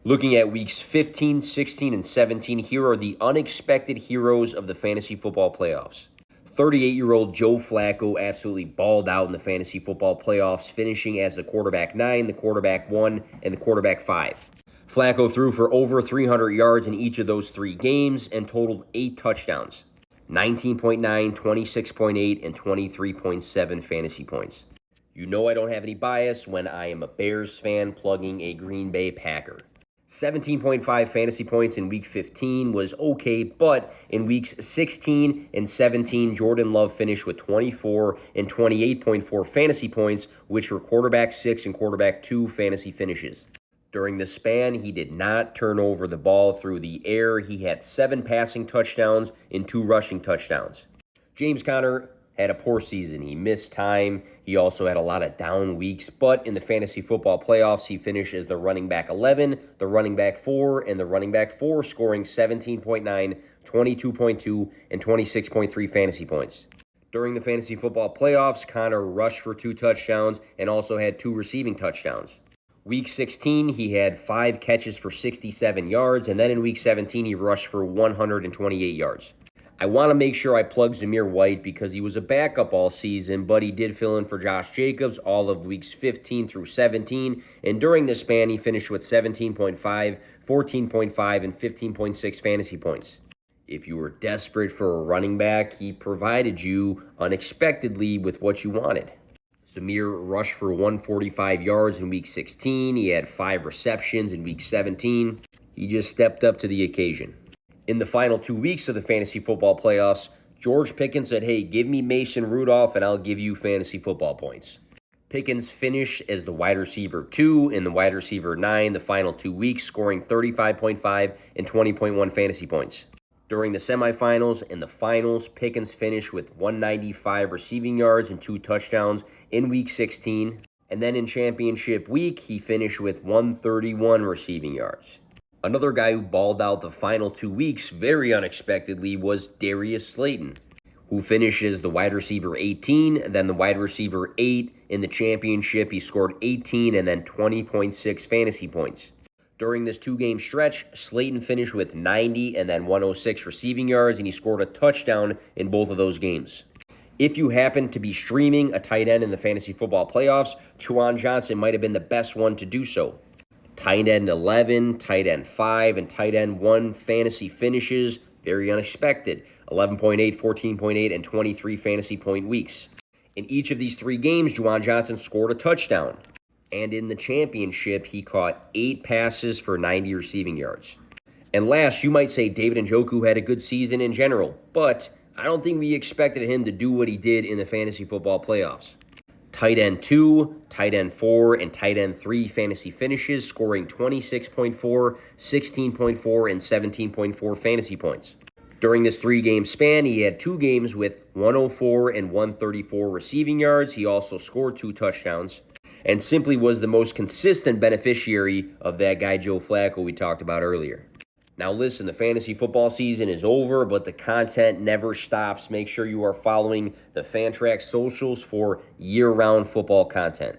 Looking at weeks 15, 16, and 17, here are the unexpected heroes of the fantasy football playoffs. 38-year-old Joe Flacco absolutely balled out in the fantasy football playoffs, finishing as the quarterback 9, the quarterback 1, and the quarterback 5. Flacco threw for over 300 yards in each of those 3 games and totaled 8 touchdowns, 19.9, 26.8, and 23.7 fantasy points. You know I don't have any bias when I am a Bears fan plugging a Green Bay Packer. 17.5 fantasy points in Week 15 was okay, but in Weeks 16 and 17, Jordan Love finished with 24 and 28.4 fantasy points, which were quarterback 6 and quarterback 2 fantasy finishes. During the span, he did not turn over the ball through the air. He had 7 passing touchdowns and 2 rushing touchdowns. James Conner had a poor season. He missed time. He also had a lot of down weeks, but in the fantasy football playoffs, he finished as the running back 11, the running back 4, and the running back 4, scoring 17.9, 22.2, and 26.3 fantasy points. During the fantasy football playoffs, Conner rushed for 2 touchdowns and also had 2 receiving touchdowns. Week 16, he had 5 catches for 67 yards, and then in Week 17, he rushed for 128 yards. I want to make sure I plug Zamir White because he was a backup all season, but he did fill in for Josh Jacobs all of weeks 15 through 17, and during this span, he finished with 17.5, 14.5, and 15.6 fantasy points. If you were desperate for a running back, he provided you unexpectedly with what you wanted. Zamir rushed for 145 yards in Week 16. He had 5 receptions in Week 17. He just stepped up to the occasion. In the final 2 weeks of the fantasy football playoffs, George Pickens said, hey, give me Mason Rudolph and I'll give you fantasy football points. Pickens finished as the wide receiver 2 and the wide receiver 9 the final 2 weeks, scoring 35.5 and 20.1 fantasy points. During the semifinals and the finals, Pickens finished with 195 receiving yards and 2 touchdowns in Week 16. And then in championship week, he finished with 131 receiving yards. Another guy who balled out the final 2 weeks very unexpectedly was Darius Slayton, who finishes the wide receiver 18, then the wide receiver 8 in the championship. He scored 18 and then 20.6 fantasy points. During this 2-game stretch, Slayton finished with 90 and then 106 receiving yards, and he scored a touchdown in both of those games. If you happen to be streaming a tight end in the fantasy football playoffs, Juwan Johnson might have been the best one to do so. Tight end 11, tight end 5, and tight end 1 fantasy finishes, very unexpected. 11.8, 14.8, and 23 fantasy point weeks. In each of these 3 games, Juwan Johnson scored a touchdown. And in the championship, he caught 8 passes for 90 receiving yards. And last, you might say David Njoku had a good season in general, but I don't think we expected him to do what he did in the fantasy football playoffs. Tight end 2, tight end 4, and tight end 3 fantasy finishes, scoring 26.4, 16.4, and 17.4 fantasy points. During this 3-game span, he had 2 games with 104 and 134 receiving yards. He also scored 2 touchdowns and simply was the most consistent beneficiary of that guy Joe Flacco we talked about earlier. Now listen, the fantasy football season is over, but the content never stops. Make sure you are following the Fantrax socials for year-round football content.